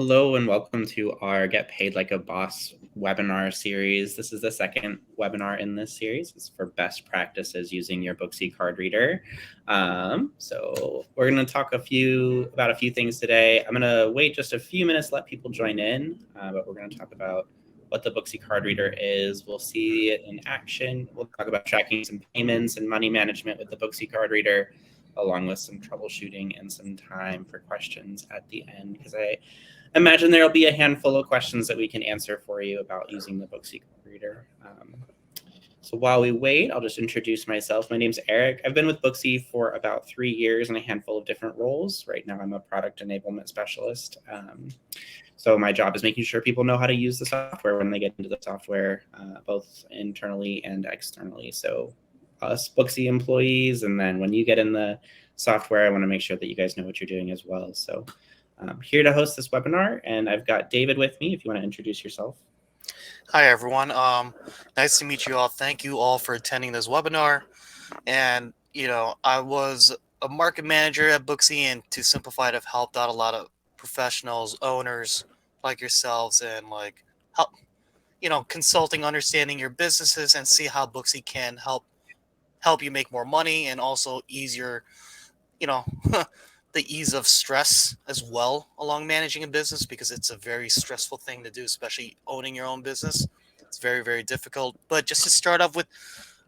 Hello and welcome to our Get Paid Like a Boss webinar series. This is the second webinar in this series. It's for best practices using your Booksy Card Reader. So we're going to talk about a few things today. I'm going to wait just a few minutes, let people join in, but we're going to talk about what the Booksy Card Reader is. We'll see it in action. We'll talk about tracking some payments and money management with the Booksy Card Reader, along with some troubleshooting and some time for questions at the end, because I imagine there'll be a handful of questions that we can answer for you about using the Booksy Card Reader. So while we wait, I'll just introduce myself. My name's Eric. I've been with Booksy for about 3 years in a handful of different roles. Right now, I'm a product enablement specialist. So my job is making sure people know how to use the software when they get into the software, both internally and externally. So us Booksy employees, and then when you get in the software, I want to make sure that you guys know what you're doing as well. So I'm here to host this webinar, and I've got David with me if you want to introduce yourself. Hi, everyone. Nice to meet you all. Thank you all for attending this webinar. And, I was a market manager at Booksy, and to simplify it, I've helped out a lot of professionals, owners like yourselves, and help, consulting, understanding your businesses and see how Booksy can help you make more money and also ease your, you know, the ease of stress as well along managing a business, because it's a very stressful thing to do, especially owning your own business. It's very, very difficult. But just to start off with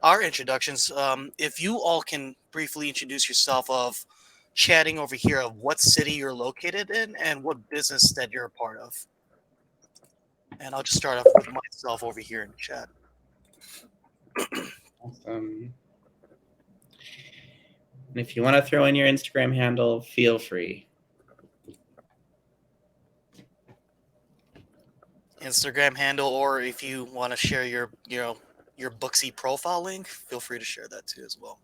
our introductions, if you all can briefly introduce yourself of chatting over here of what city you're located in and what business that you're a part of. And I'll just start off with myself over here in the chat. Awesome. And if you want to throw in your Instagram handle, feel free. Instagram handle, or if you want to share your Booksy profile link, feel free to share that too as well.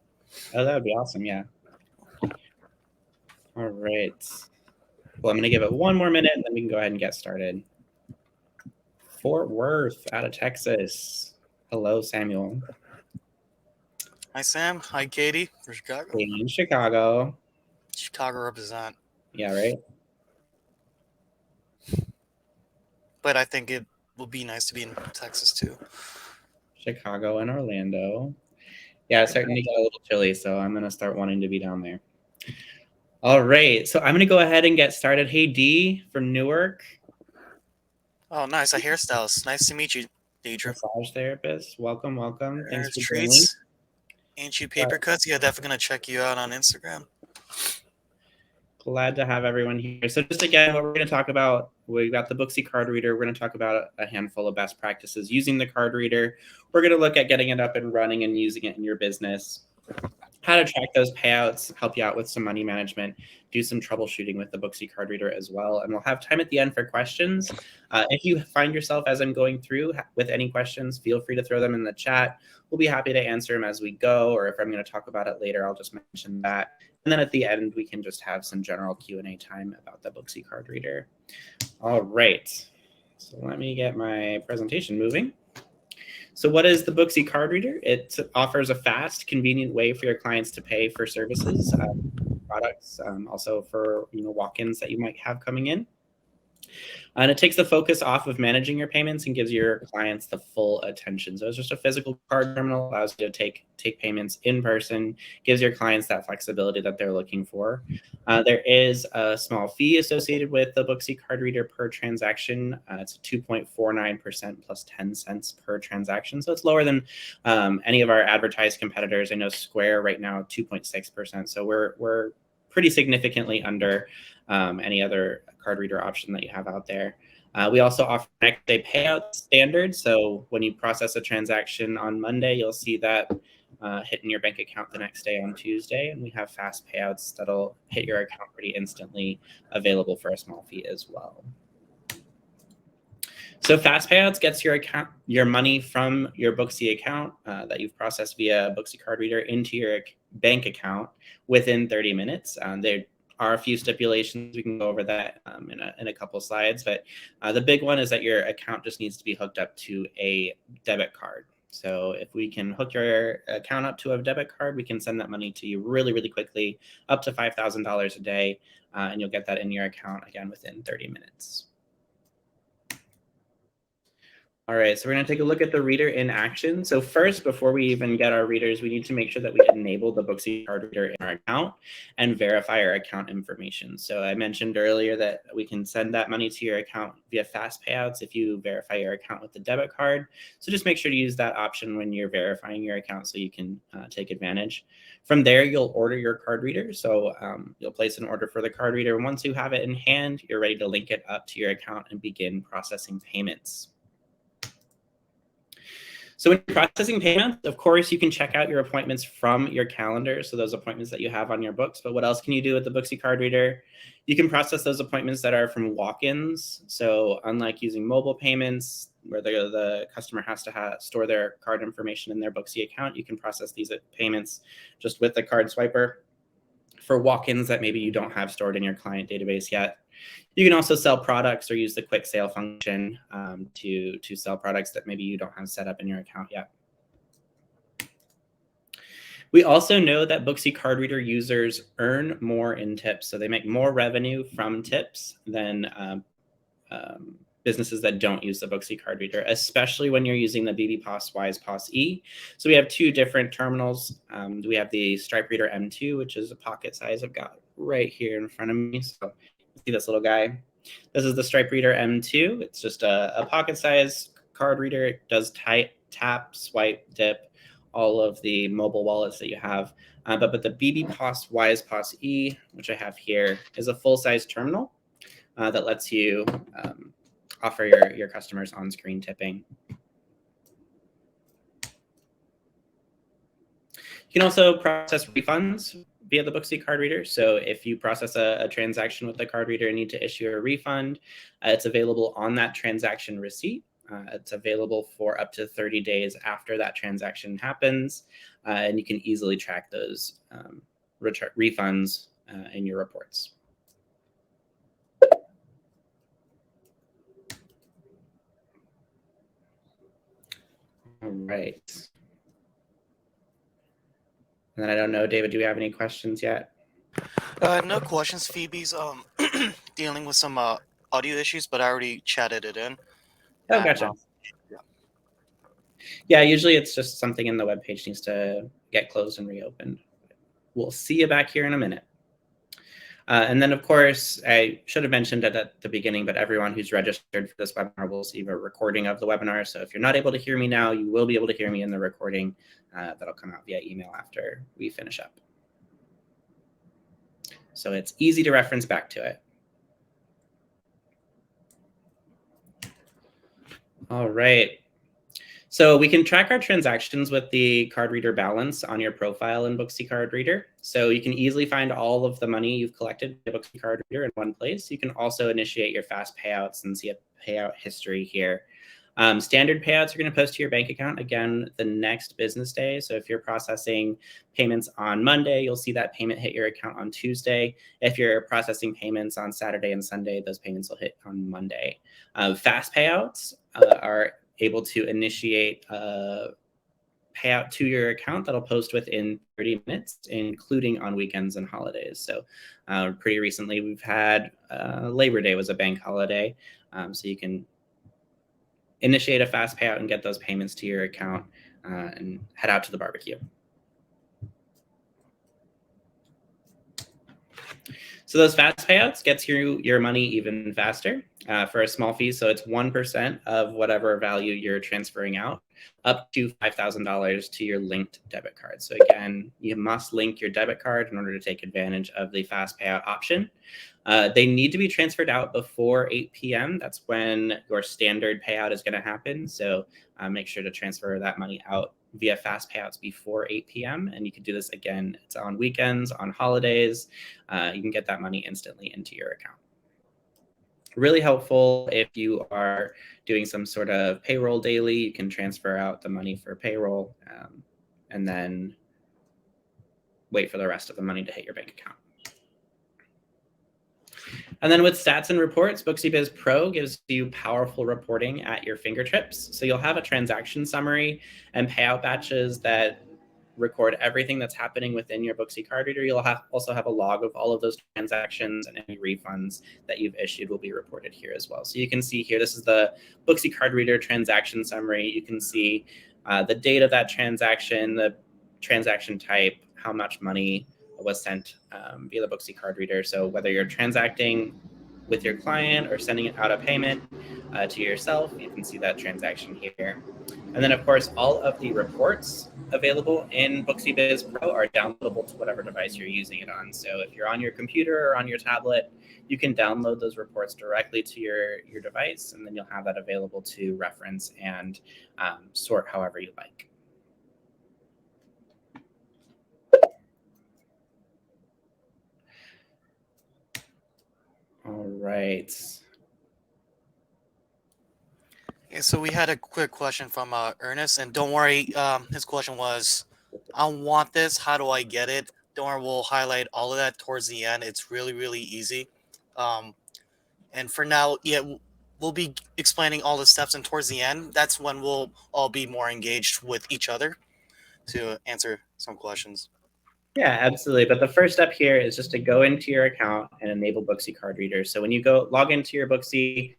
Oh, that would be awesome. Yeah. All right. Well, I'm going to give it one more minute, and then we can go ahead and get started. Fort Worth, out of Texas. Hello, Samuel. Hi, Sam. Hi, Katie. From Chicago. In Chicago. Chicago represent. Yeah, right? But I think it will be nice to be in Texas too. Chicago and Orlando. Yeah, it's starting to get a little chilly, so I'm going to start wanting to be down there. All right, so I'm going to go ahead and get started. Hey, Dee from Newark. Oh, nice. A hairstylist. Nice to meet you, Deidre. Massage therapist. Welcome, welcome. Thanks for treats. joining. Ain't you paper cuts? Yeah, definitely going to check you out on Instagram. Glad to have everyone here. So just again, what we're going to talk about, we've got the Booksy Card Reader. We're going to talk about a handful of best practices using the card reader. We're going to look at getting it up and running and using it in your business, how to track those payouts, help you out with some money management, do some troubleshooting with the Booksy Card Reader as well. And we'll have time at the end for questions. If you find yourself as I'm going through with any questions, feel free to throw them in the chat. We'll be happy to answer them as we go, or if I'm going to talk about it later, I'll just mention that. And then at the end, we can just have some general Q&A time about the Booksy Card Reader. All right, so let me get my presentation moving. So what is the Booksy Card Reader? It offers a fast, convenient way for your clients to pay for services, products, also for walk-ins that you might have coming in. And it takes the focus off of managing your payments and gives your clients the full attention. So it's just a physical card terminal, allows you to take payments in person, gives your clients that flexibility that they're looking for. There is a small fee associated with the Booksy Card Reader per transaction. It's 2.49% plus 10 cents per transaction. So it's lower than any of our advertised competitors. I know Square right now, 2.6%. So we're pretty significantly under any other card reader option that you have out there. We also offer next day payout standard. So when you process a transaction on Monday, you'll see that hit in your bank account the next day on Tuesday. And we have fast payouts that'll hit your account pretty instantly, available for a small fee as well. So fast payouts gets your money from your Booksy account that you've processed via Booksy Card Reader into your bank account within 30 minutes. There are a few stipulations. We can go over that in a couple slides, but the big one is that your account just needs to be hooked up to a debit card. So if we can hook your account up to a debit card, we can send that money to you really, really quickly, up to $5,000 a day, and you'll get that in your account again within 30 minutes. All right, so we're going to take a look at the reader in action. So first, before we even get our readers, we need to make sure that we enable the Booksy Card Reader in our account and verify our account information. So I mentioned earlier that we can send that money to your account via fast payouts if you verify your account with the debit card. So just make sure to use that option when you're verifying your account so you can take advantage. From there, you'll order your card reader. So you'll place an order for the card reader. And once you have it in hand, you're ready to link it up to your account and begin processing payments. So when you're processing payments, of course, you can check out your appointments from your calendar. So those appointments that you have on your books. But what else can you do with the Booksy Card Reader? You can process those appointments that are from walk-ins. So unlike using mobile payments, where the customer has to store their card information in their Booksy account, you can process these payments just with the card swiper. For walk-ins that maybe you don't have stored in your client database yet. You can also sell products or use the quick sale function to sell products that maybe you don't have set up in your account yet. We also know that Booksy Card Reader users earn more in tips. So they make more revenue from tips than businesses that don't use the Booksy Card Reader, especially when you're using the BB-POS Wise POS E. So we have two different terminals. We have the Stripe Reader M2, which is a pocket size I've got right here in front of me. So see this little guy. This is the Stripe Reader M2. It's just a pocket size card reader. It does tap, swipe, dip, all of the mobile wallets that you have. But the BB-POS Wise POS E, which I have here, is a full-size terminal that lets you offer your customers on-screen tipping. You can also process refunds via the Booksy Card Reader. So if you process a transaction with the card reader and need to issue a refund, it's available on that transaction receipt. It's available for up to 30 days after that transaction happens, and you can easily track those refunds in your reports. All right. And then I don't know, David, do we have any questions yet? No questions. Phoebe's dealing with some audio issues, but I already chatted it in. Oh, gotcha. Yeah, usually it's just something in the web page needs to get closed and reopened. We'll see you back here in a minute. And then, of course, I should have mentioned it at the beginning, but everyone who's registered for this webinar will receive a recording of the webinar. So if you're not able to hear me now, you will be able to hear me in the recording that'll come out via email after we finish up. So it's easy to reference back to it. All right. So we can track our transactions with the card reader balance on your profile in Booksy Card Reader. So you can easily find all of the money you've collected in Booksy Card Reader in one place. You can also initiate your fast payouts and see a payout history here. Standard payouts are going to post to your bank account again the next business day. So if you're processing payments on Monday, you'll see that payment hit your account on Tuesday. If you're processing payments on Saturday and Sunday, those payments will hit on Monday. Fast payouts are able to initiate a payout to your account that'll post within 30 minutes, including on weekends and holidays. So pretty recently we've had Labor Day was a bank holiday. So you can initiate a fast payout and get those payments to your account and head out to the barbecue. So those fast payouts gets your money even faster for a small fee. So it's 1% of whatever value you're transferring out, up to $5,000 to your linked debit card. So again, you must link your debit card in order to take advantage of the fast payout option. They need to be transferred out before 8 p.m. That's when your standard payout is going to happen. So make sure to transfer that money out via fast payouts before 8 p.m. And you can do this again. It's on weekends, on holidays. You can get that money instantly into your account. Really helpful if you are doing some sort of payroll daily. You can transfer out the money for payroll and then wait for the rest of the money to hit your bank account. And then with stats and reports, Booksy Biz Pro gives you powerful reporting at your fingertips. So you'll have a transaction summary and payout batches that record everything that's happening within your Booksy Card Reader. You'll also have a log of all of those transactions, and any refunds that you've issued will be reported here as well. So you can see here, this is the Booksy Card Reader transaction summary. You can see the date of that transaction, the transaction type, how much money was sent via the Booksy Card Reader. So whether you're transacting with your client or sending out a payment to yourself, you can see that transaction here. And then, of course, all of the reports available in Booksy Biz Pro are downloadable to whatever device you're using it on. So if you're on your computer or on your tablet, you can download those reports directly to your device, and then you'll have that available to reference and sort however you like. All right. Okay, so we had a quick question from Ernest, and don't worry, his question was, I want this, how do I get it? Don't worry, we'll highlight all of that towards the end. It's really, really easy. And for now, yeah, we'll be explaining all the steps, and towards the end, that's when we'll all be more engaged with each other to answer some questions. Yeah, absolutely. But the first step here is just to go into your account and enable Booksy Card Reader. So when you go log into your Booksy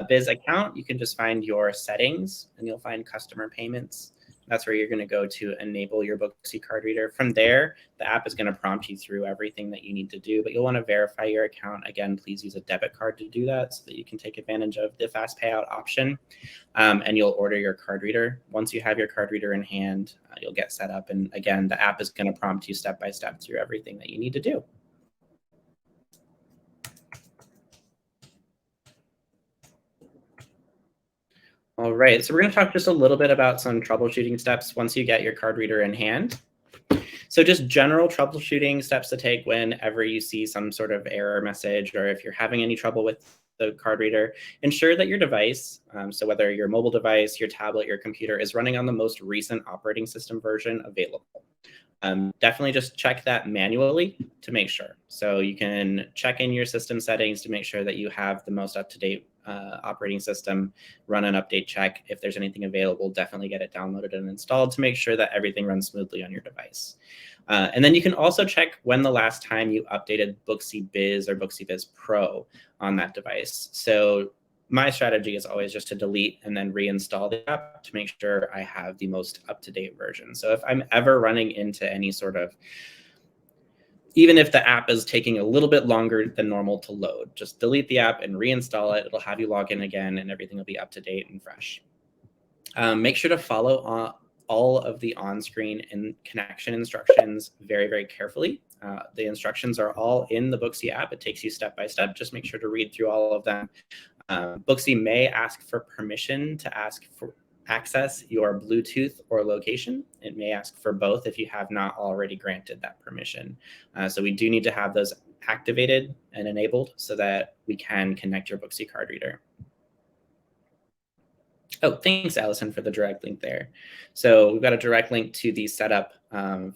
Biz account, you can just find your settings, and you'll find customer payments. That's where you're going to go to enable your Booksy Card Reader. From there, the app is going to prompt you through everything that you need to do, but you'll want to verify your account. Again, please use a debit card to do that so that you can take advantage of the fast payout option, and you'll order your card reader. Once you have your card reader in hand, you'll get set up. And again, the app is going to prompt you step by step through everything that you need to do. All right, so we're going to talk just a little bit about some troubleshooting steps once you get your card reader in hand. So just general troubleshooting steps to take whenever you see some sort of error message, or if you're having any trouble with the card reader, ensure that your device, so whether your mobile device, your tablet, your computer, is running on the most recent operating system version available. Definitely just check that manually to make sure. So you can check in your system settings to make sure that you have the most up-to-date operating system, run an update check. If there's anything available, definitely get it downloaded and installed to make sure that everything runs smoothly on your device. And then you can also check when the last time you updated Booksy Biz or Booksy Biz Pro on that device. So my strategy is always just to delete and then reinstall the app to make sure I have the most up-to-date version. So if I'm ever running into any sort of, even if the app is taking a little bit longer than normal to load, just delete the app and reinstall it. It'll have you log in again, and everything will be up to date and fresh. Make sure to follow all of the on-screen and connection instructions very, very carefully. The instructions are all in the Booksy app. It takes you step by step. Just make sure to read through all of them. Booksy may ask for permission to access your Bluetooth or location. It may ask for both if you have not already granted that permission. So we do need to have those activated and enabled so that we can connect your Booksy Card Reader. Oh, thanks, Allison, for the direct link there. So we've got a direct link to the setup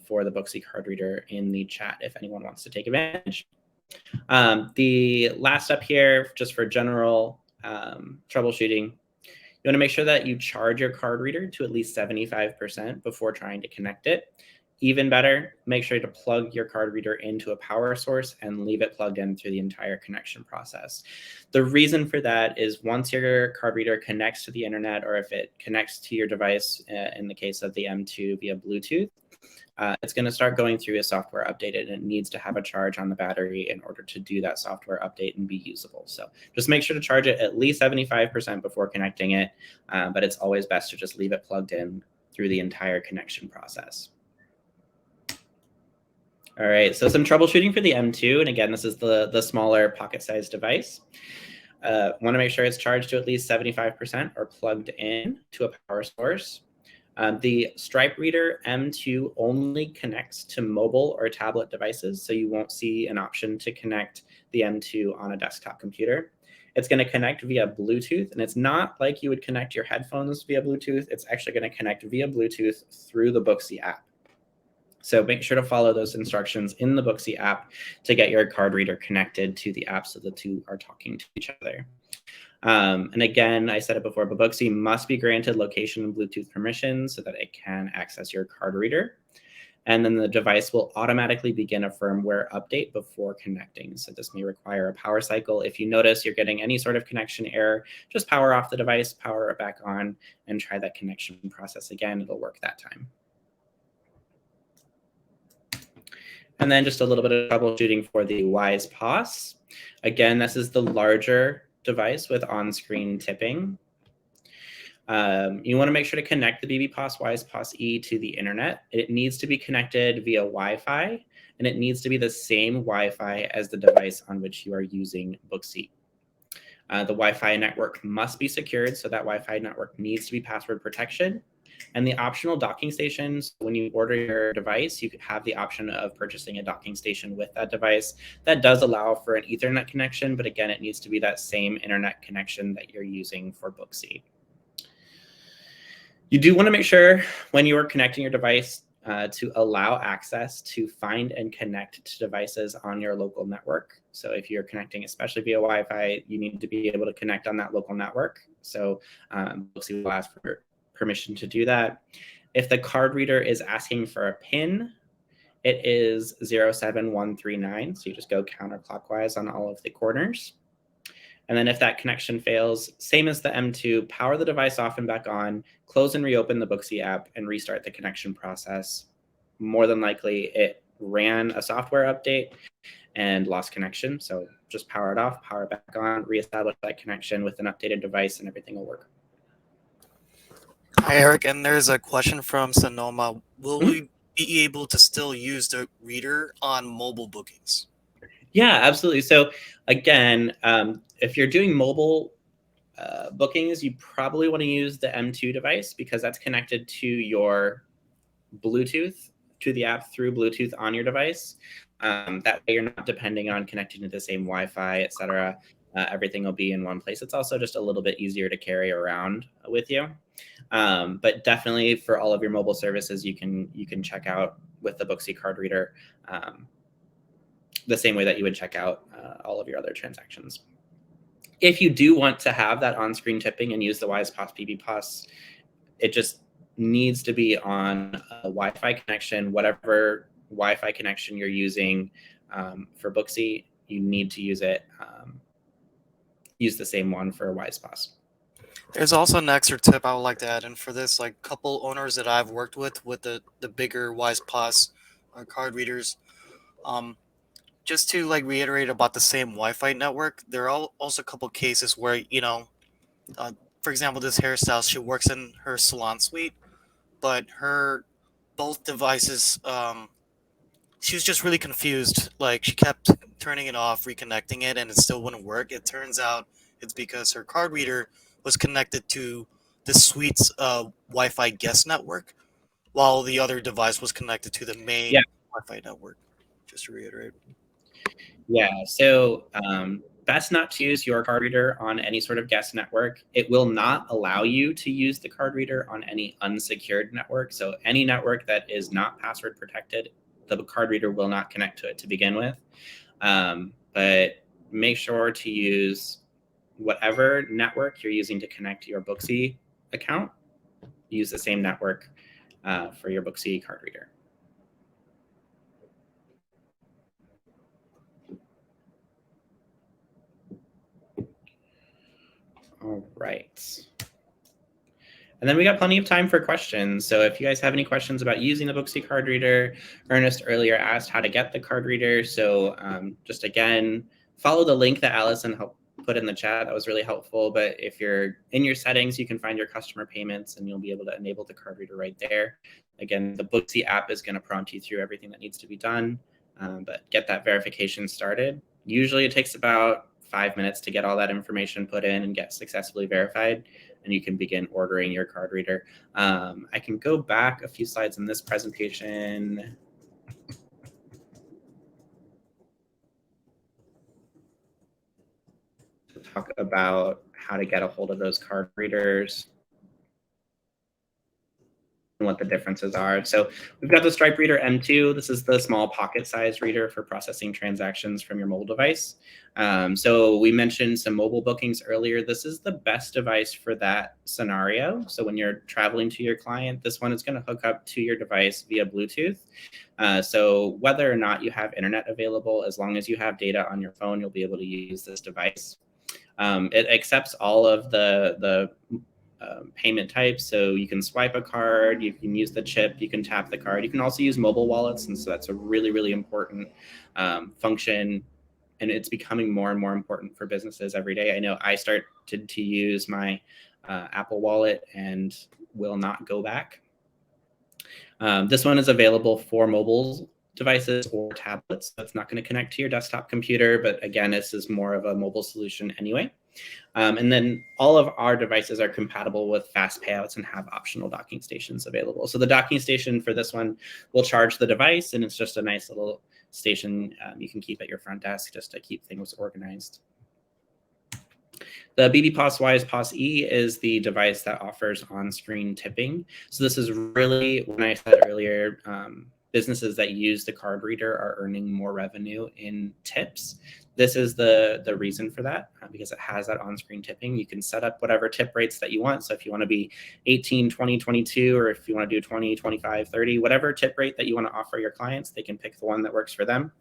for the Booksy Card Reader in the chat if anyone wants to take advantage. The last step here, just for general troubleshooting, you want to make sure that you charge your card reader to at least 75% before trying to connect it. Even better, make sure to plug your card reader into a power source and leave it plugged in through the entire connection process. The reason for that is once your card reader connects to the internet, or if it connects to your device, in the case of the M2 via Bluetooth, it's going to start going through a software update, and it needs to have a charge on the battery in order to do that software update and be usable. So just make sure to charge it at least 75% before connecting it, but it's always best to just leave it plugged in through the entire connection process. All right, so some troubleshooting for the M2, and again, this is the smaller pocket-sized device. Want to make sure it's charged to at least 75% or plugged in to a power source. The Stripe Reader M2 only connects to mobile or tablet devices, so you won't see an option to connect the M2 on a desktop computer. It's going to connect via Bluetooth, and it's not like you would connect your headphones via Bluetooth. It's actually going to connect via Bluetooth through the Booksy app. So make sure to follow those instructions in the Booksy app to get your card reader connected to the app so the two are talking to each other. And again, I said it before, but Booksy must be granted location and Bluetooth permission so that it can access your card reader. And then the device will automatically begin a firmware update before connecting. So this may require a power cycle. If you notice you're getting any sort of connection error, just power off the device, power it back on, and try that connection process again. It'll work that time. And then just a little bit of troubleshooting for the Wise POS. Again, this is the larger device with on-screen tipping. You want to make sure to connect the BB-POS Wise POS E to the internet. It needs to be connected via Wi-Fi, and it needs to be the same Wi-Fi as the device on which you are using Booksy. The Wi-Fi network must be secured, so that Wi-Fi network needs to be password protection. And the optional docking stations, when you order your device, you could have the option of purchasing a docking station with that device. That does allow for an Ethernet connection, but again, it needs to be that same internet connection that you're using for Booksy. You do want to make sure when you are connecting your device to allow access to find and connect to devices on your local network. So if you're connecting, especially via Wi-Fi, you need to be able to connect on that local network. So Booksy will ask for permission to do that. If the card reader is asking for a PIN, it is 07139. So you just go counterclockwise on all of the corners. And then if that connection fails, same as the M2, power the device off and back on, close and reopen the Booksy app, and restart the connection process. More than likely, it ran a software update and lost connection. So just power it off, power it back on, reestablish that connection with an updated device, and everything will work. Hi, Eric, and there's a question from Sonoma. Will we be able to still use the reader on mobile bookings? Yeah, absolutely. So again, if you're doing mobile bookings, you probably want to use the M2 device because that's connected to your Bluetooth, to the app through Bluetooth on your device. That way you're not depending on connecting to the same Wi-Fi, et cetera. Everything will be in one place. It's also just a little bit easier to carry around with you. But definitely for all of your mobile services, you can check out with the Booksy card reader the same way that you would check out all of your other transactions. If you do want to have that on-screen tipping and use the Wise POS BB-POS, it just needs to be on a Wi-Fi connection. Whatever Wi-Fi connection you're using for Booksy, you need to use it. Use the same one for Wise POS. There's also an extra tip I would like to add in for this. Like couple owners that I've worked with the bigger Wise POS card readers. Just to like reiterate about the same Wi-Fi network, there are also a couple cases where, for example, this hairstylist, she works in her salon suite, but her both devices, she was just really confused. Like she kept turning it off, reconnecting it, and it still wouldn't work. It turns out it's because her card reader was connected to the suite's Wi-Fi guest network, while the other device was connected to the main Wi-Fi network. Just to reiterate. Yeah, so best not to use your card reader on any sort of guest network. It will not allow you to use the card reader on any unsecured network. So any network that is not password protected, the card reader will not connect to it to begin with. But make sure to use whatever network you're using to connect to your Booksy account. Use the same network for your Booksy card reader. All right. And then we got plenty of time for questions. So if you guys have any questions about using the Booksy card reader, Ernest earlier asked how to get the card reader. So just again, follow the link that Allison helped put in the chat. That was really helpful. But if you're in your settings, you can find your customer payments and you'll be able to enable the card reader right there. Again, the Booksy app is going to prompt you through everything that needs to be done. But get that verification started. Usually it takes about 5 minutes to get all that information put in and get successfully verified, and you can begin ordering your card reader. I can go back a few slides in this presentation. To talk about how to get a hold of those card readers. what the differences are. So we've got the Stripe Reader M2. This is the small pocket-sized reader for processing transactions from your mobile device. So we mentioned some mobile bookings earlier. This is the best device for that scenario. So when you're traveling to your client, this one is going to hook up to your device via Bluetooth. So whether or not you have internet available, as long as you have data on your phone, you'll be able to use this device. It accepts all of the payment types. So you can swipe a card, you can use the chip, you can tap the card. You can also use mobile wallets. And so that's a really, really important function. And it's becoming more and more important for businesses every day. I know I started to use my Apple Wallet and will not go back. This one is available for mobile devices or tablets. So it's not going to connect to your desktop computer, but again, this is more of a mobile solution anyway. And then all of our devices are compatible with fast payouts and have optional docking stations available. So the docking station for this one will charge the device, and it's just a nice little station you can keep at your front desk just to keep things organized. The BB POS Wise POS E is the device that offers on-screen tipping. So this is really, when I said earlier, businesses that use the card reader are earning more revenue in tips. This is the reason for that, because it has that on-screen tipping. You can set up whatever tip rates that you want. So if you want to be 18, 20, 22, or if you want to do 20, 25, 30, whatever tip rate that you want to offer your clients, they can pick the one that works for them.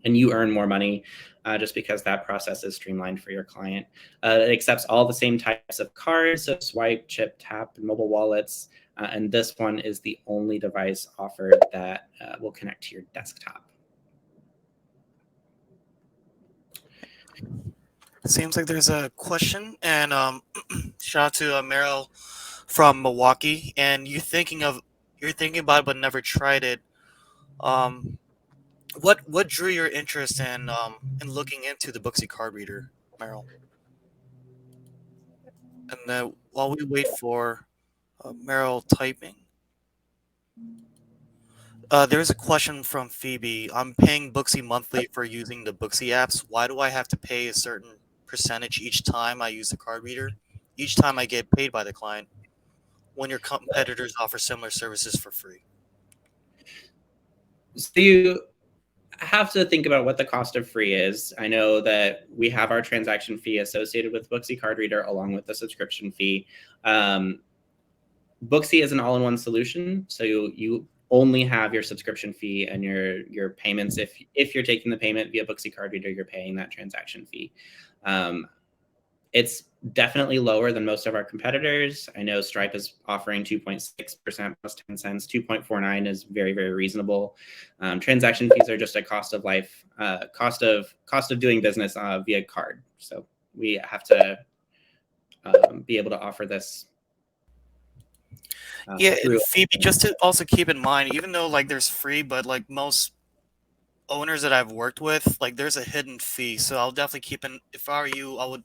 And you earn more money just because that process is streamlined for your client. It accepts all the same types of cards, so swipe, chip, tap, and mobile wallets. And this one is the only device offered that will connect to your desktop. It seems like there's a question, and shout out to Meryl from Milwaukee. And you're thinking about it but never tried it. What drew your interest in looking into the Booksy Card Reader, Meryl? And then while we wait for Meryl typing, there's a question from Phoebe. I'm paying Booksy monthly for using the Booksy apps. Why do I have to pay a certain percentage each time I use the card reader? Each time I get paid by the client, when your competitors offer similar services for free. So you have to think about what the cost of free is. I know that we have our transaction fee associated with Booksy Card Reader along with the subscription fee. Booksy is an all-in-one solution, so you only have your subscription fee and your payments. If you're taking the payment via Booksy Card Reader, you're paying that transaction fee. It's definitely lower than most of our competitors. I know Stripe is offering 2.6% plus 10 cents. 2.49 is very, very reasonable. Transaction fees are just a cost of life, cost of doing business via card. So we have to be able to offer this. Yeah, and Phoebe, just to also keep in mind, even though like there's free, but like most owners that I've worked with, like there's a hidden fee. So I'll definitely keep in. If I were you, I would.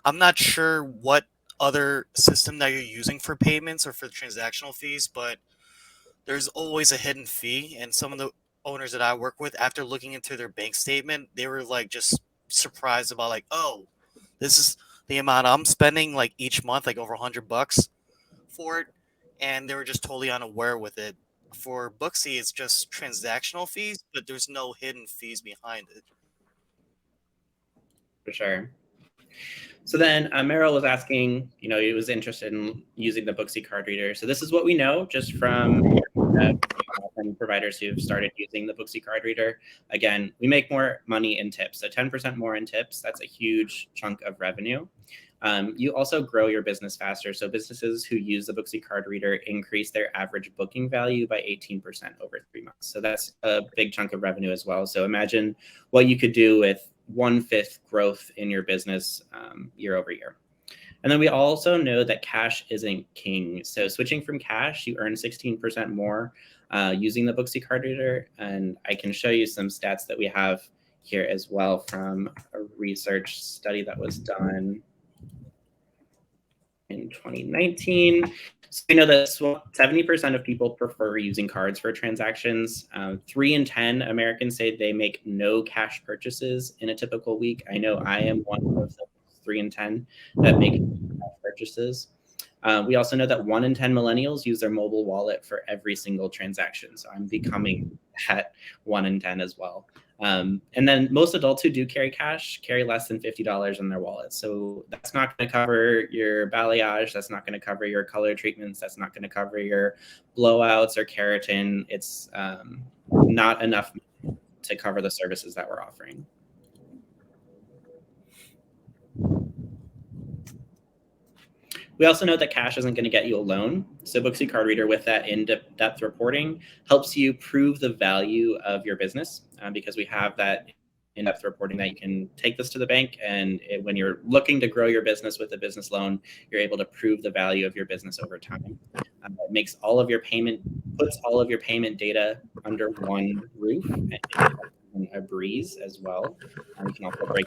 I'm not sure what other system that you're using for payments or for transactional fees, but there's always a hidden fee. And some of the owners that I work with, after looking into their bank statement, they were like just surprised about like, oh, this is the amount I'm spending like each month, like over $100 for it, and they were just totally unaware with it. For Booksy, it's just transactional fees, but there's no hidden fees behind it. For sure. So then Meryl was asking, he was interested in using the Booksy Card Reader. So this is what we know just from providers who've started using the Booksy Card Reader. Again, we make more money in tips. So 10% more in tips, that's a huge chunk of revenue. You also grow your business faster. So businesses who use the Booksy Card Reader increase their average booking value by 18% over 3 months. So that's a big chunk of revenue as well. So imagine what you could do with 1/5 growth in your business year over year. And then we also know that cash isn't king. So switching from cash, you earn 16% more using the Booksy Card Reader. And I can show you some stats that we have here as well from a research study that was done in 2019. So we know that 70% of people prefer using cards for transactions. 3 in 10 Americans say they make no cash purchases in a typical week. I know I am one of those 3 in 10 that make cash purchases. We also know that 1 in 10 millennials use their mobile wallet for every single transaction. So I'm becoming that 1 in 10 as well. And then most adults who do carry cash carry less than $50 in their wallet. So that's not going to cover your balayage. That's not going to cover your color treatments. That's not going to cover your blowouts or keratin. It's not enough to cover the services that we're offering. We also know that cash isn't going to get you a loan. So Booksy Card Reader, with that in-depth reporting, helps you prove the value of your business because we have that in-depth reporting that you can take this to the bank. And when you're looking to grow your business with a business loan, you're able to prove the value of your business over time. It makes all of your puts all of your payment data under one roof and a breeze as well. You can also break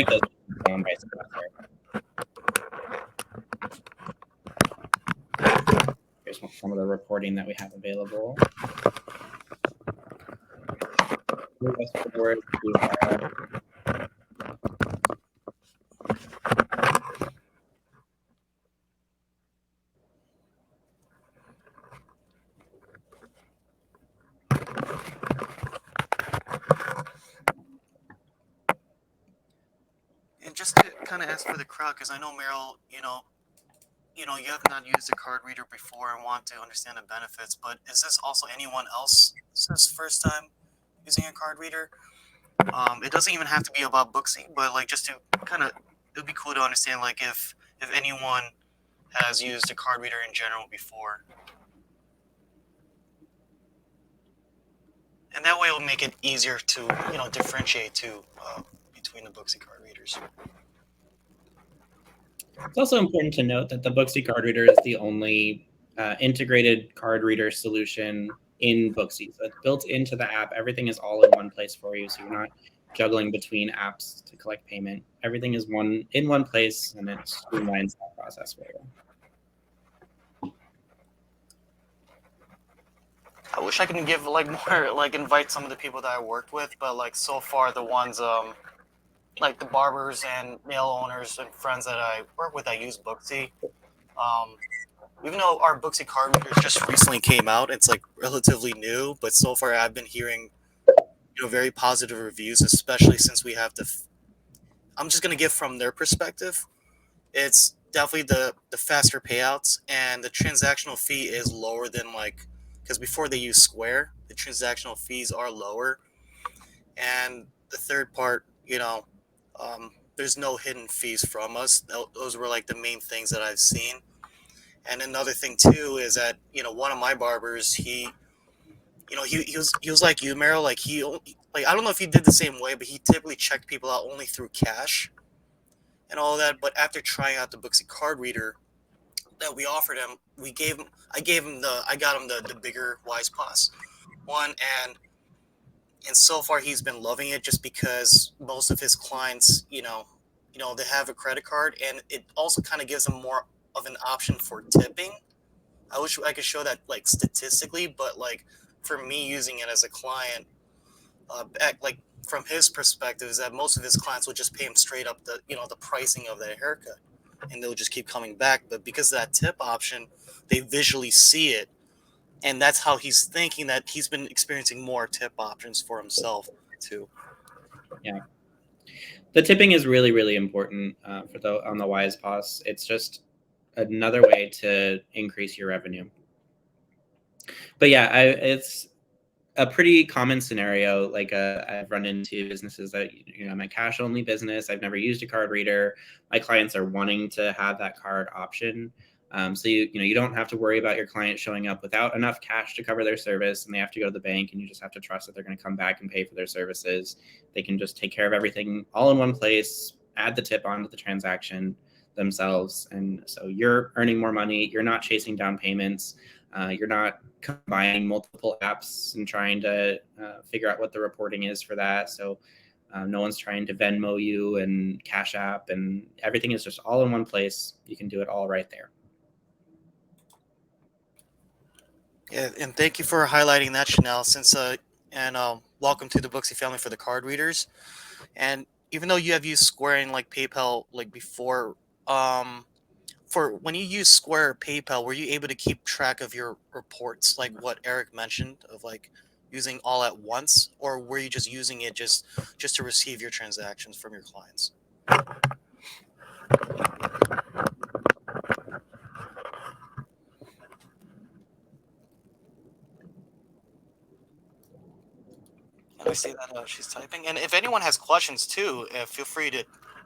those down by semester. Here's some of the reporting that we have available. And just to kind of ask for the crowd, because I know Meryl, you have not used a card reader before and want to understand the benefits, but is this also anyone else's first time using a card reader? It doesn't even have to be about Booksy, but like just to kind of, it would be cool to understand like if anyone has used a card reader in general before. And that way it'll make it easier to, differentiate too between the Booksy card readers. It's also important to note that the Booksy Card Reader is the only integrated card reader solution in Booksy. So it's built into the app. Everything is all in one place for you, so you're not juggling between apps to collect payment. Everything is in one place, and it streamlines that process for you. I wish I could give like more, like invite some of the people that I worked with, but like so far the ones like the barbers and nail owners and friends that I work with, I use Booksy. Even though our Booksy card reader just recently came out, it's like relatively new, but so far I've been hearing, very positive reviews, especially since we have I'm just gonna give from their perspective. It's definitely the faster payouts, and the transactional fee is lower than because before they use Square, the transactional fees are lower. And the third part, there's no hidden fees from us. Those were like the main things that I've seen. And another thing too is that one of my barbers, he was like you, Meryl. I don't know if he did the same way, but he typically checked people out only through cash and all that. But after trying out the Booksy card reader that we offered him, I got him the bigger Wise Pass one, and so far he's been loving it just because most of his clients, they have a credit card, and it also kind of gives them more of an option for tipping. I wish I could show that statistically, but for me using it as a client, from his perspective, is that most of his clients will just pay him straight up the pricing of their haircut, and they'll just keep coming back. But because of that tip option, they visually see it, and that's how he's thinking that he's been experiencing more tip options for himself too. Yeah, the tipping is really, really important on the Wise Pass. It's just another way to increase your revenue. But yeah, it's a pretty common scenario. I've run into businesses that, I'm a cash only business. I've never used a card reader. My clients are wanting to have that card option. So you don't have to worry about your client showing up without enough cash to cover their service, and they have to go to the bank, and you just have to trust that they're going to come back and pay for their services. They can just take care of everything all in one place, add the tip onto the transaction themselves. And so you're earning more money. You're not chasing down payments. You're not combining multiple apps and trying to figure out what the reporting is for that. So no one's trying to Venmo you and Cash App, and everything is just all in one place. You can do it all right there. Yeah, and thank you for highlighting that, Chanel. Welcome to the Booksy family for the card readers. And even though you have used Square and PayPal before, for when you use Square or PayPal, were you able to keep track of your reports, like what Eric mentioned, of like using all at once, or were you just using it just to receive your transactions from your clients? And I see that she's typing. And if anyone has questions too, feel free to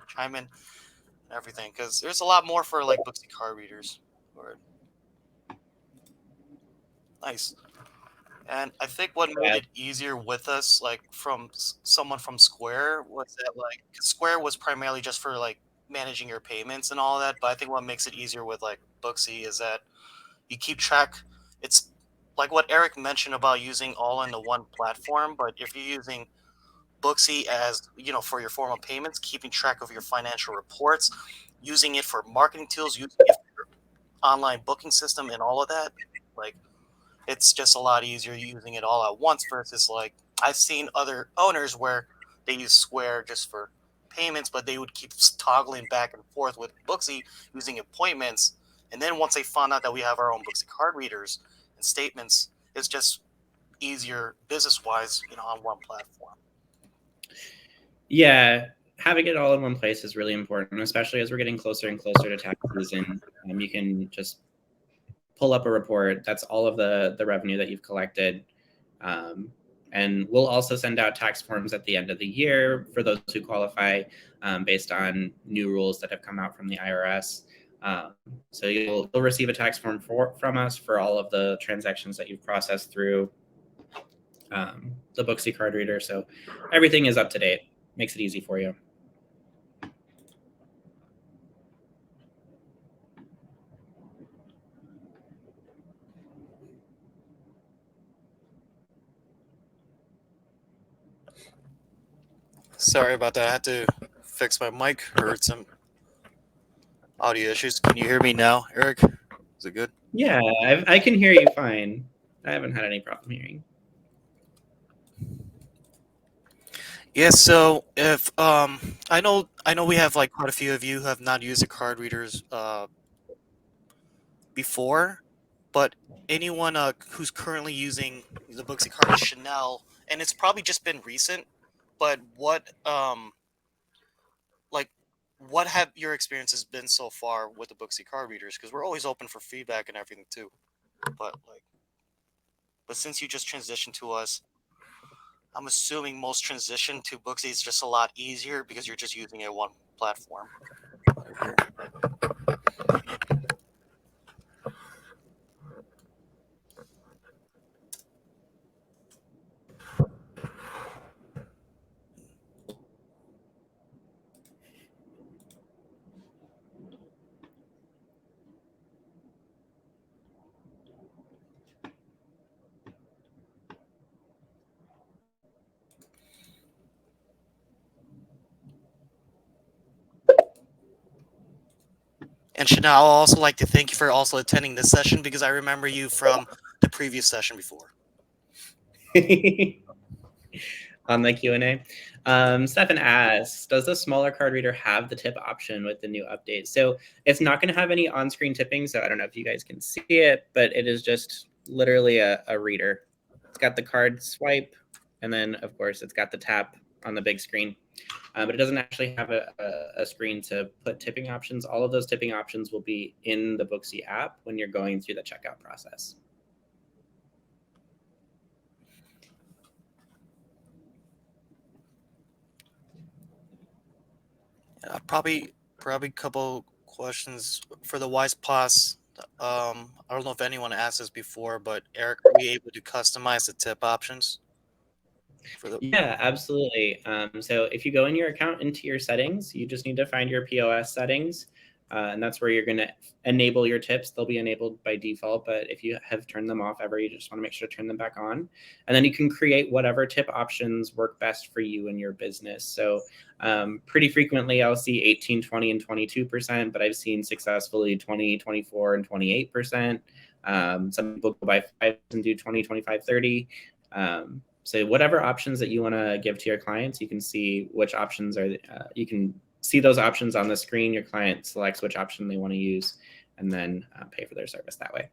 chime in and everything, because there's a lot more for like Booksy card readers. Or nice. And I think what made it easier with us, like from someone from Square, was that like 'cause Square was primarily just for like managing your payments and all that. But I think what makes it easier with like Booksy is that you keep track. It's like what Eric mentioned about using all into one platform. But if you're using Booksy as for your form of payments, keeping track of your financial reports, using it for marketing tools, using it for your online booking system, and all of that, like it's just a lot easier using it all at once versus like I've seen other owners where they use Square just for payments, but they would keep toggling back and forth with Booksy using appointments. And then once they found out that we have our own Booksy card readers and statements, it's just easier business wise, on one platform. Yeah, having it all in one place is really important, especially as we're getting closer and closer to tax season. You can just pull up a report. That's all of the revenue that you've collected. And we'll also send out tax forms at the end of the year for those who qualify based on new rules that have come out from the IRS. So you'll receive a tax form from us for all of the transactions that you've processed through the Booksy card reader. So everything is up to date. Makes it easy for you. Sorry about that. I had to fix my mic. Heard some audio issues. Can you hear me now, Eric? Is it good? Yeah, I can hear you fine. I haven't had any problem hearing. Yeah, so if I know we have like quite a few of you who have not used the card readers before, but anyone who's currently using the Booksy card Chanel, and it's probably just been recent, but what have your experiences been so far with the Booksy card readers? Because we're always open for feedback and everything too. But since you just transitioned to us, I'm assuming most transition to Booksy is just a lot easier because you're just using a one platform. And Chanel, I'll also like to thank you for also attending this session because I remember you from the previous session before. On the Q&A. Stefan asks, does the smaller card reader have the tip option with the new update? So it's not going to have any on-screen tipping, so I don't know if you guys can see it, but it is just literally a reader. It's got the card swipe, and then, of course, it's got the tap on the big screen. But it doesn't actually have a screen to put tipping options. All of those tipping options will be in the Booksy app when you're going through the checkout process. Probably a couple questions for the Wise Plus. I don't know if anyone asked this before, but Eric, are we able to customize the tip options? Yeah, absolutely. So if you go in your account into your settings, you just need to find your POS settings. And that's where you're going to enable your tips. They'll be enabled by default, but if you have turned them off ever, you just want to make sure to turn them back on. And then you can create whatever tip options work best for you and your business. So pretty frequently, I'll see 18, 20, and 22%, but I've seen successfully 20, 24, and 28%. Some people go by 5 and do 20, 25, 30. So whatever options that you want to give to your clients, you can see which options are you can see those options on the screen. Your client selects which option they want to use, and then pay for their service that way.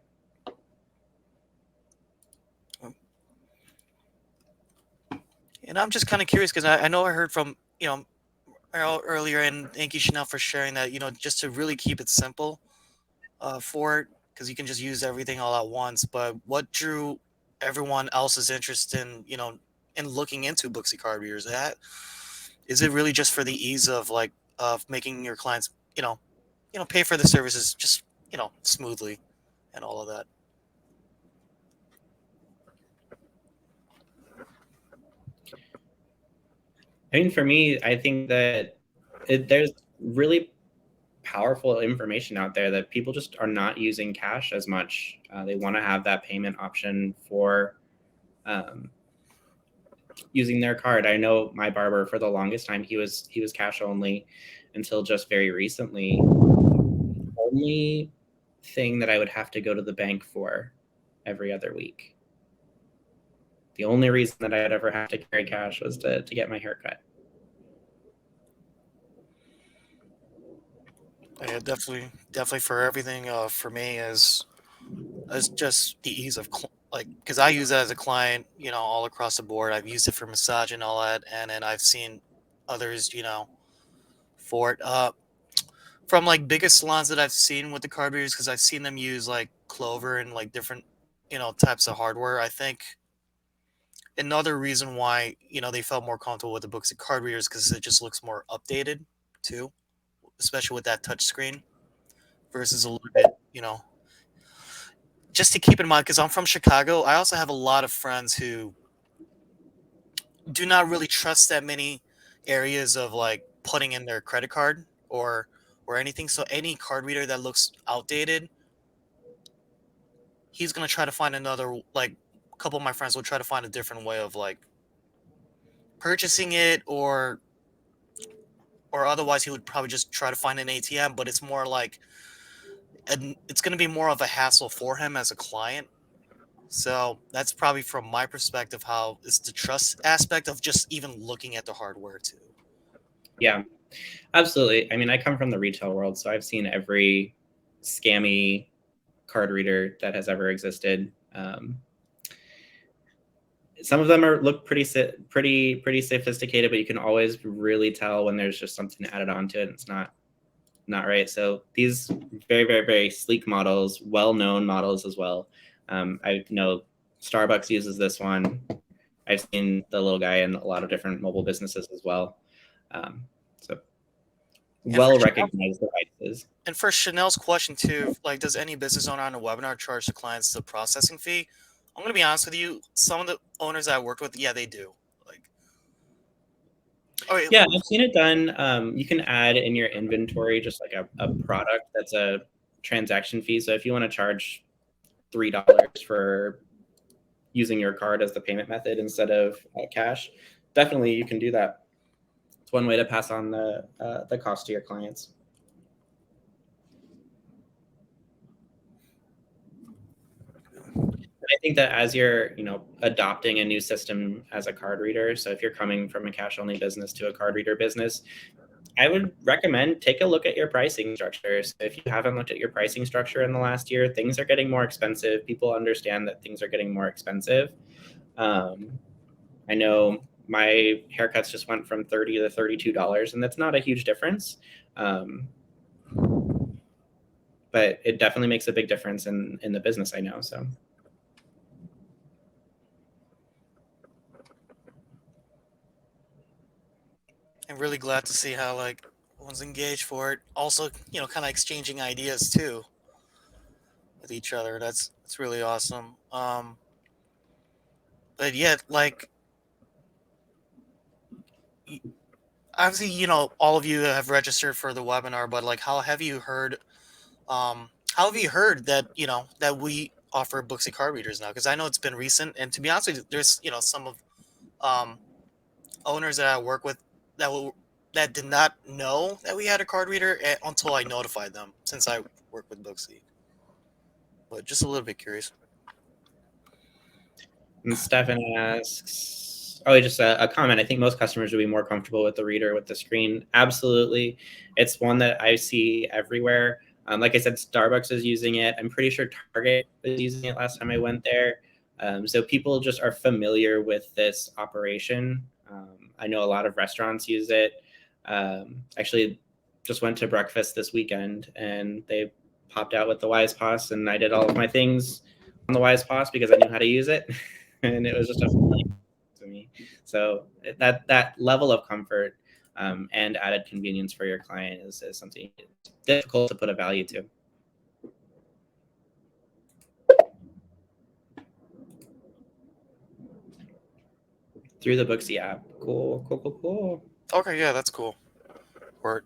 And I'm just kind of curious because I know I heard from, earlier, and thank you, Chanel, for sharing that, just to really keep it simple for it, because you can just use everything all at once. But what drew everyone else's interest in, in looking into Booksy Card Readers? Is it really just for the ease of making your clients, pay for the services just, smoothly and all of that? I mean, for me, I think that there's really powerful information out there that people just are not using cash as much. They want to have that payment option for using their card. I know my barber, for the longest time, he was cash only until just very recently. The only thing that I would have to go to the bank for every other week. The only reason that I'd ever have to carry cash was to get my hair cut. Yeah, definitely for everything. For me is just the ease of because I use it as a client, all across the board. I've used it for massage and all that, and then I've seen others, for it. From biggest salons that I've seen with the card readers, because I've seen them use Clover and different, types of hardware. I think another reason why they felt more comfortable with the Booksy Card Readers because it just looks more updated too, especially with that touch screen versus a little bit, just to keep in mind, because I'm from Chicago, I also have a lot of friends who do not really trust that many areas of putting in their credit card or anything. So any card reader that looks outdated, he's gonna try to find another. A couple of my friends will try to find a different way of purchasing it, or otherwise he would probably just try to find an ATM. But it's more and it's going to be more of a hassle for him as a client. So that's probably from my perspective how it's the trust aspect of just even looking at the hardware too. Yeah, absolutely. I mean, I come from the retail world, so I've seen every scammy card reader that has ever existed. Some of them look pretty sophisticated, but you can always really tell when there's just something added onto it and it's not right. So these very, very, very sleek models, well-known models as well. I know Starbucks uses this one. I've seen the little guy in a lot of different mobile businesses as well. So well-recognized devices. And for Chanel's question too, does any business owner on a webinar charge the clients the processing fee? I'm going to be honest with you. Some of the owners I worked with, yeah, they do. Yeah, I've seen it done. You can add in your inventory just a product that's a transaction fee. So if you want to charge $3 for using your card as the payment method instead of cash, definitely you can do that. It's one way to pass on the cost to your clients. I think that as you're, adopting a new system as a card reader, so if you're coming from a cash only business to a card reader business, I would recommend take a look at your pricing structure. So if you haven't looked at your pricing structure in the last year, things are getting more expensive. People understand that things are getting more expensive. I know my haircuts just went from $30 to $32, and that's not a huge difference. But it definitely makes a big difference in the business, I know. So. I'm really glad to see how everyone's engaged for it. Also, kind of exchanging ideas too with each other. That's really awesome. But yeah, obviously, all of you have registered for the webinar, but how have you heard? How have you heard that that we offer Booksy Card Readers now? Because I know it's been recent, and to be honest with you, there's some of owners that I work with that did not know that we had a card reader until I notified them, since I work with Booksy. But just a little bit curious. And Stefan asks, Oh, just a comment. I think most customers would be more comfortable with the reader with the screen. Absolutely. It's one that I see everywhere. Like I said, Starbucks is using it. I'm pretty sure Target was using it last time I went there. So people just are familiar with this operation. I know a lot of restaurants use it. Actually, just went to breakfast this weekend and they popped out with the Wise Pass, and I did all of my things on the Wise Pass because I knew how to use it, and it was just a to me. So that level of comfort and added convenience for your client is something difficult to put a value to. Through the Booksy app. Cool. Okay, yeah, that's cool. Word.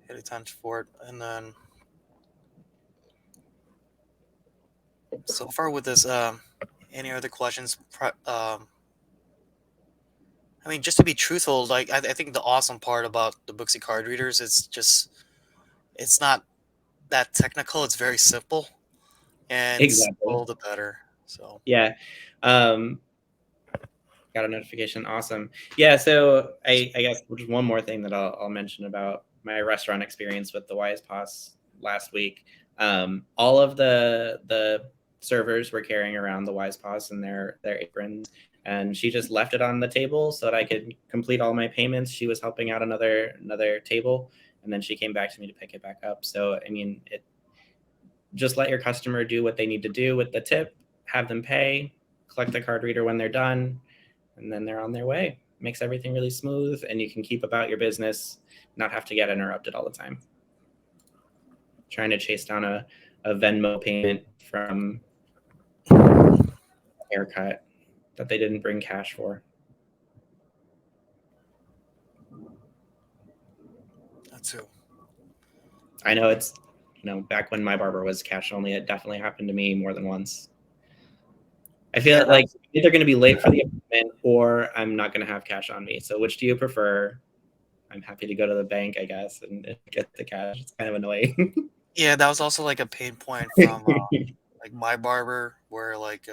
Anytime for it. And then so far with this, any other questions? I mean, just to be truthful, like I think the awesome part about the Booksy card readers is just it's not that technical. It's very simple, and Exactly. all the better. So yeah, got a notification. Awesome. Yeah. So I guess just one more thing that I'll mention about my restaurant experience with the Wise Pass last week. All of the servers were carrying around the Wise Pass in their aprons, and she just left it on the table so that I could complete all my payments. She was helping out another table, and then she came back to me to pick it back up. So I mean, just let your customer do what they need to do with the tip, have them pay, collect the card reader when they're done, and then they're on their way. Makes everything really smooth, and you can keep about your business, not have to get interrupted all the time. Trying to chase down a Venmo payment from a haircut that they didn't bring cash for. that too. I know it's, back when my barber was cash only, it definitely happened to me more than once. I feel like either going to be late for the appointment or I'm not going to have cash on me. So which do you prefer? I'm happy to go to the bank, I guess, and get the cash. It's kind of annoying. Yeah, that was also like a pain point from like my barber, where like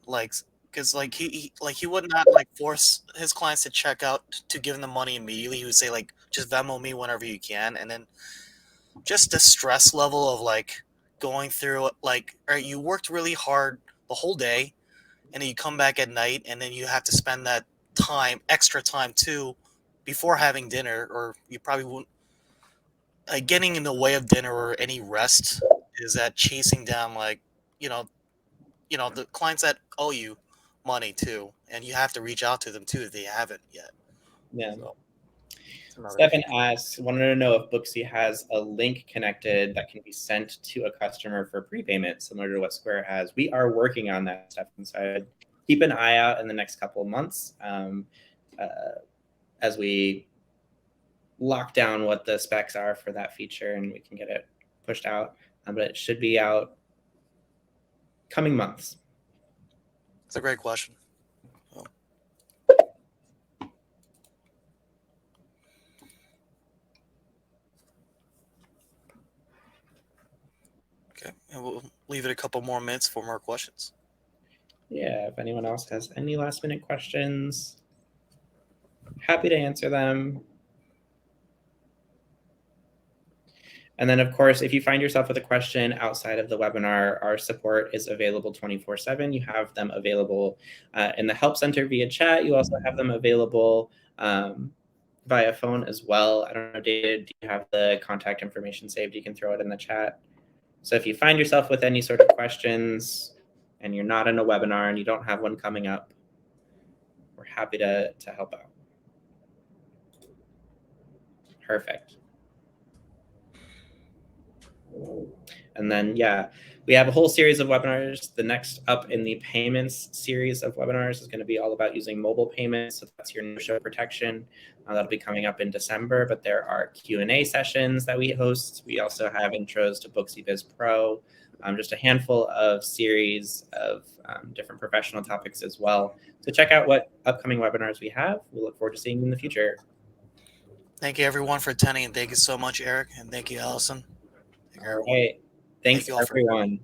because like he would not like force his clients to check out to give him the money immediately. He would say like just Venmo me whenever you can, and then just the stress level of like going through like you worked really hard the whole day, and then you come back at night, and then you have to spend that extra time too before having dinner, or you probably won't getting in the way of dinner or any rest is that chasing down like you know the clients that owe you money too, and you have to reach out to them too if they haven't yet. Yeah. So, Stefan asks, wanted to know if Booksy has a link connected that can be sent to a customer for prepayment, similar to what Square has. We are working on that, Stefan. So keep an eye out in the next couple of months as we lock down what the specs are for that feature, and we can get it pushed out. But it should be out coming months. it's a great question. Okay, and we'll leave it a couple more minutes for more questions. Yeah, if anyone else has any last minute questions, happy to answer them. And then, of course, if you find yourself with a question outside of the webinar, our support is available 24/7. You have them available in the Help Center via chat. You also have them available via phone as well. I don't know, David, do you have the contact information saved? You can throw it in the chat. So if you find yourself with any sort of questions and you're not in a webinar and you don't have one coming up, we're happy to help out. Perfect. And then, yeah, we have a whole series of webinars. The next up in the payments series of webinars is going to be all about using mobile payments. So that's your no-show protection. That'll be coming up in December, but there are Q&A sessions that we host. We also have intros to Booksy Biz Pro, just a handful of series of different professional topics as well. So check out what upcoming webinars we have. We look forward to seeing you in the future. Thank you everyone for attending, and thank you so much, Eric, and thank you, Allison. All right. Thanks, Thank you all everyone.